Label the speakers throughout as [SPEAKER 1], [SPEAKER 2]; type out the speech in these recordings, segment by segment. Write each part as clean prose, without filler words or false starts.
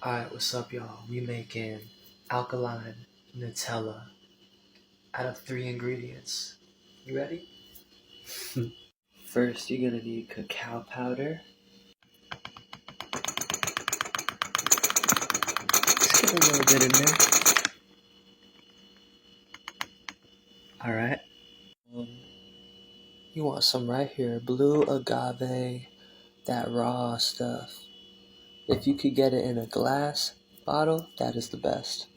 [SPEAKER 1] Alright, what's up y'all? We making alkaline Nutella out of 3 ingredients. You ready? First, you're gonna need cacao powder. Just get a little bit in there. Alright. You want some right here, blue agave, that raw stuff. If you could get it in a glass bottle, that is the best.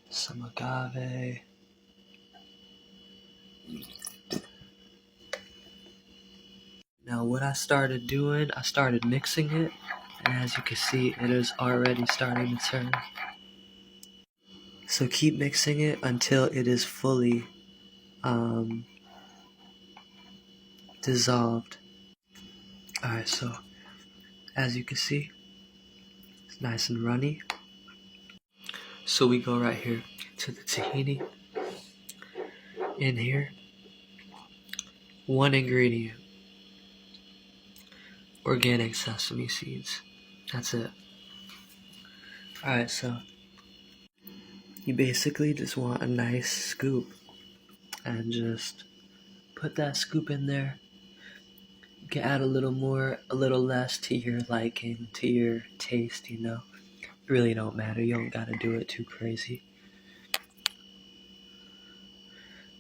[SPEAKER 1] Some agave. Now what I started doing, I started mixing it, and as you can see, it is already starting to turn. So keep mixing it until it is fully dissolved. Alright, so as you can see, it's nice and runny. So we go right here to the tahini. In here, 1 ingredient, organic sesame seeds. That's it. Alright, so you basically just want a nice scoop and just put that scoop in there. You can add a little more, a little less to your liking, to your taste, you know. It really don't matter. You don't gotta do it too crazy.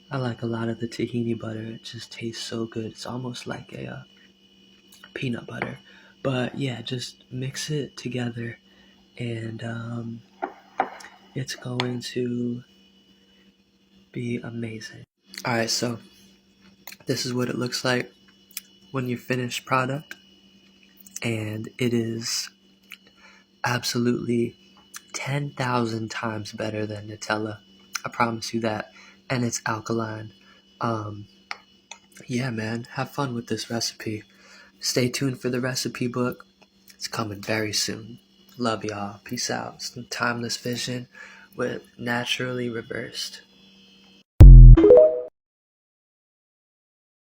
[SPEAKER 1] I like a lot of the tahini butter. It just tastes so good. It's almost like a peanut butter. But yeah, just mix it together and it's going to be amazing. Alright, so this is what it looks like when you finish product, and it is absolutely 10,000 times better than Nutella. I promise you that. And it's alkaline. Yeah, man, have fun with this recipe. Stay tuned for the recipe book. It's coming very soon. Love y'all. Peace out. Some timeless vision with naturally reversed.